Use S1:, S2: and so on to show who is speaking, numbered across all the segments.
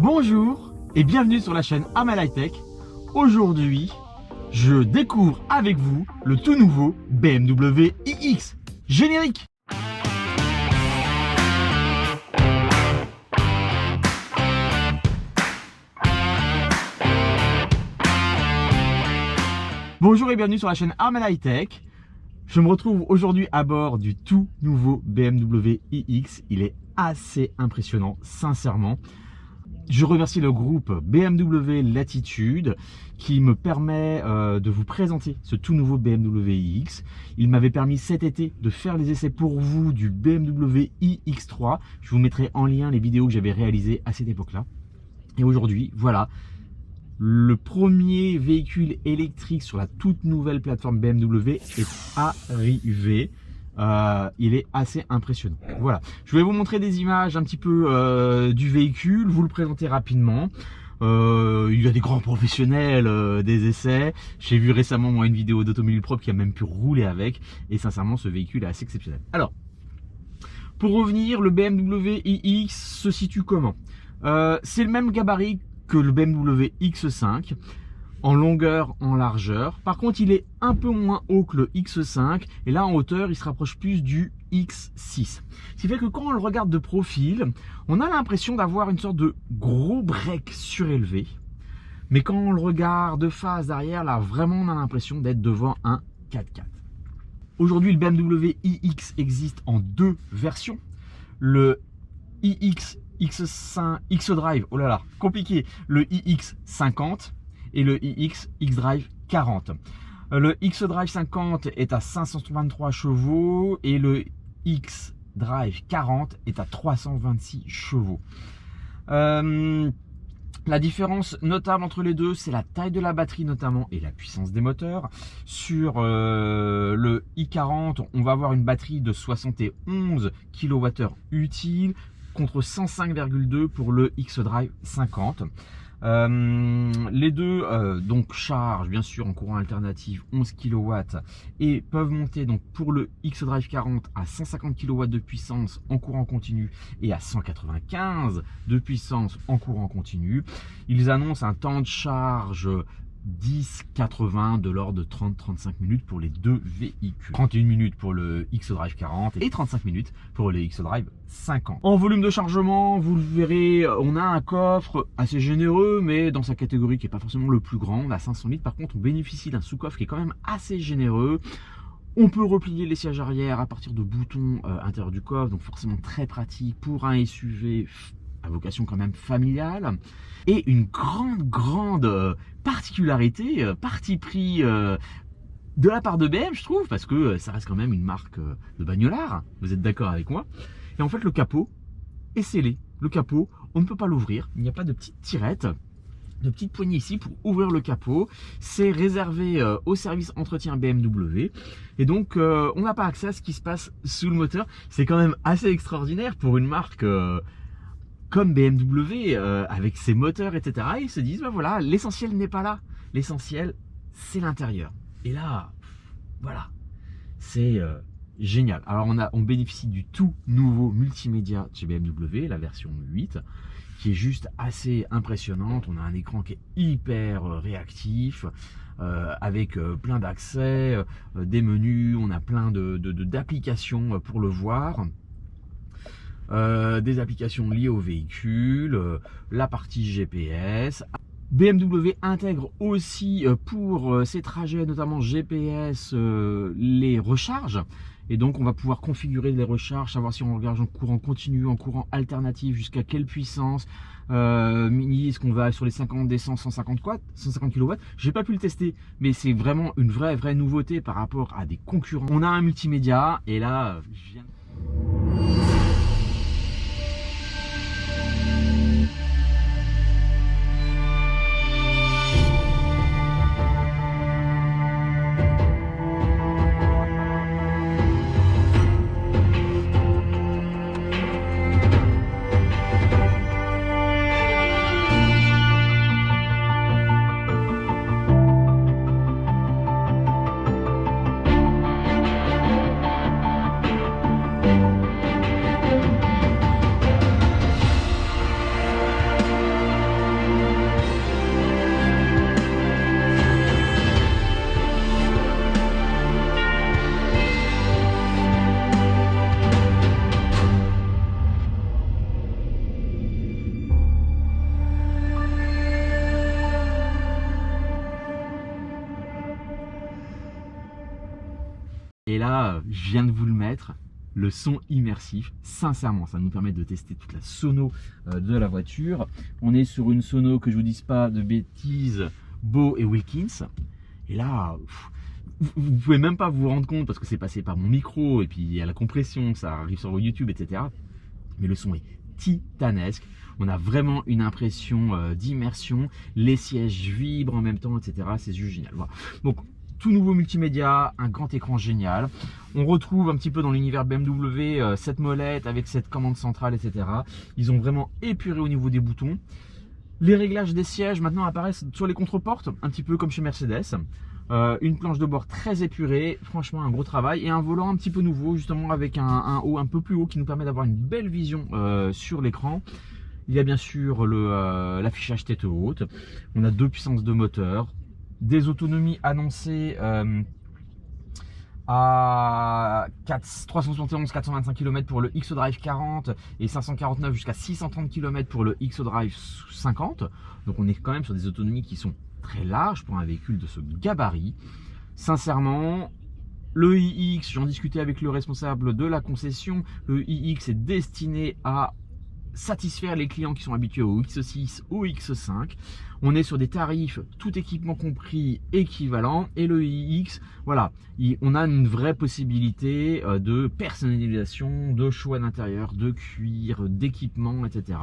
S1: Bonjour et bienvenue sur la chaîne Armel High Tech. Aujourd'hui, je découvre avec vous le tout nouveau BMW iX. Générique. Bonjour et bienvenue sur la chaîne Armel High Tech. Je me retrouve aujourd'hui à bord du tout nouveau BMW iX. Il est assez impressionnant, sincèrement. Je remercie le groupe BMW Latitude qui me permet de vous présenter ce tout nouveau BMW iX. Il m'avait permis cet été de faire les essais pour vous du BMW iX3. Je vous mettrai en lien les vidéos que j'avais réalisées à cette époque-là. Et aujourd'hui, voilà, le premier véhicule électrique sur la toute nouvelle plateforme BMW est arrivé. Il est assez impressionnant. Voilà, je vais vous montrer des images un petit peu du véhicule, vous le présenter rapidement. Il y a des grands professionnels des essais. J'ai vu récemment moi une vidéo d'Automobile Propre qui a même pu rouler avec, et sincèrement ce véhicule est assez exceptionnel. Alors, pour revenir, le BMW iX se situe comment? C'est le même gabarit que le BMW X5 en longueur, en largeur. Par contre, il est un peu moins haut que le X5 et là en hauteur, il se rapproche plus du X6. Ce qui fait que quand on le regarde de profil, on a l'impression d'avoir une sorte de gros break surélevé. Mais quand on le regarde de face derrière, là vraiment on a l'impression d'être devant un 4x4. Aujourd'hui, le BMW iX existe en deux versions. Le iX X5, X-Drive, oh là là, compliqué, le iX50 et le iX X-Drive 40. Le X-Drive 50 est à 523 chevaux et le X-Drive 40 est à 326 chevaux. La différence notable entre les deux, c'est la taille de la batterie notamment et la puissance des moteurs. Sur le i40, on va avoir une batterie de 71 kWh utile contre 105,2 pour le X-Drive 50. Les deux donc chargent bien sûr en courant alternatif 11 kW et peuvent monter donc pour le X-Drive 40 à 150 kW de puissance en courant continu et à 195 de puissance en courant continu. Ils annoncent un temps de charge 10-80 de l'ordre de 30-35 minutes pour les deux véhicules. 31 minutes pour le X-Drive 40 et 35 minutes pour le X-Drive 50. En volume de chargement, vous le verrez, on a un coffre assez généreux, mais dans sa catégorie qui n'est pas forcément le plus grand, on a 500 litres. Par contre, on bénéficie d'un sous-coffre qui est quand même assez généreux. On peut replier les sièges arrière à partir de boutons intérieurs du coffre, donc forcément très pratique pour un SUV à vocation quand même familiale. Et une grande particularité, parti pris de la part de BM, je trouve, parce que ça reste quand même une marque de bagnolard, vous êtes d'accord avec moi. Et en fait, le capot est scellé. Le capot, on ne peut pas l'ouvrir, il n'y a pas de petite tirette, de petite poignée ici pour ouvrir le capot. C'est réservé au service entretien BMW. Et donc, on n'a pas accès à ce qui se passe sous le moteur. C'est quand même assez extraordinaire pour une marque comme BMW, avec ses moteurs, etc. Ils se disent, ben voilà, l'essentiel n'est pas là. L'essentiel, c'est l'intérieur. Et là, voilà, c'est génial. Alors, on bénéficie du tout nouveau multimédia chez BMW, la version 8, qui est juste assez impressionnante. On a un écran qui est hyper réactif, avec plein d'accès, des menus, on a plein d'applications pour le voir. Des applications liées au véhicule, la partie GPS. BMW intègre aussi pour ses trajets, notamment GPS, les recharges. Et donc on va pouvoir configurer les recharges, savoir si on regarde en courant continu, en courant alternatif, jusqu'à quelle puissance. Est-ce qu'on va sur les 50, des 100, 150 kW. J'ai pas pu le tester, mais c'est vraiment une vraie nouveauté par rapport à des concurrents. On a un multimédia, et là, je viens... je viens de vous le mettre. Le son immersif, sincèrement, ça nous permet de tester toute la sono de la voiture. On est sur une sono, que je vous dise pas de bêtises, Bose et Wilkins. Et là, vous pouvez même pas vous rendre compte parce que c'est passé par mon micro et puis il y a la compression, ça arrive sur YouTube, etc. Mais le son est titanesque. On a vraiment une impression d'immersion. Les sièges vibrent en même temps, etc. C'est juste génial. Voilà. Donc, tout nouveau multimédia, un grand écran génial. On retrouve un petit peu dans l'univers BMW cette molette avec cette commande centrale, etc. Ils ont vraiment épuré au niveau des boutons. Les réglages des sièges maintenant apparaissent sur les contreportes, un petit peu comme chez Mercedes. Une planche de bord très épurée, franchement un gros travail. Et un volant un petit peu nouveau, justement avec un haut un peu plus haut qui nous permet d'avoir une belle vision sur l'écran. Il y a bien sûr l'affichage tête haute. On a 2 puissances de moteur. Des autonomies annoncées à 371-425 km pour le xDrive 40 et 549 jusqu'à 630 km pour le xDrive 50. Donc on est quand même sur des autonomies qui sont très larges pour un véhicule de ce gabarit. Sincèrement, le iX, j'en discutais avec le responsable de la concession, le iX est destiné à satisfaire les clients qui sont habitués au X6, au X5. On est sur des tarifs, tout équipement compris, équivalents. Et le iX, voilà, on a une vraie possibilité de personnalisation, de choix d'intérieur, de cuir, d'équipement, etc.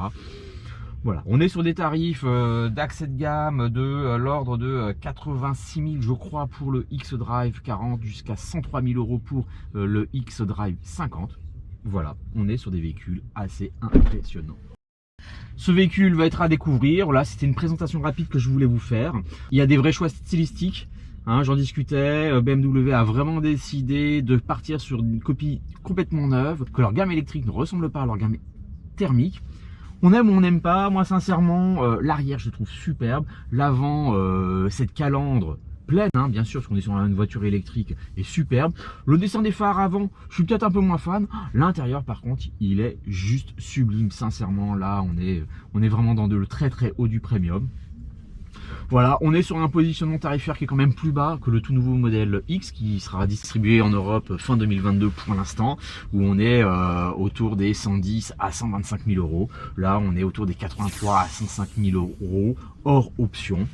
S1: Voilà, on est sur des tarifs d'accès de gamme de l'ordre de 86 000, je crois, pour le xDrive 40 jusqu'à 103 000 € pour le xDrive 50. Voilà, on est sur des véhicules assez impressionnants. Ce véhicule va être à découvrir. Voilà, c'était une présentation rapide que je voulais vous faire. Il y a des vrais choix stylistiques. Hein, j'en discutais. BMW a vraiment décidé de partir sur une copie complètement neuve, que leur gamme électrique ne ressemble pas à leur gamme thermique. On aime ou on n'aime pas. Moi, sincèrement, l'arrière, je le trouve superbe. L'avant, cette calandre pleine, hein, bien sûr, parce qu'on est sur une voiture électrique, est superbe. Le dessin des phares avant, je suis peut-être un peu moins fan. L'intérieur, par contre, il est juste sublime. Sincèrement, là, on est vraiment dans le très très haut du premium. Voilà, on est sur un positionnement tarifaire qui est quand même plus bas que le tout nouveau modèle X qui sera distribué en Europe fin 2022 pour l'instant, où on est autour des 110 à 125 000 €. Là, on est autour des 83 à 105 000 € hors option.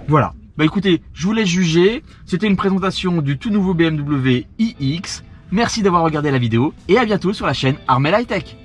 S1: Voilà. Bah écoutez, je vous laisse juger. C'était une présentation du tout nouveau BMW iX. Merci d'avoir regardé la vidéo et à bientôt sur la chaîne Armel High Tech.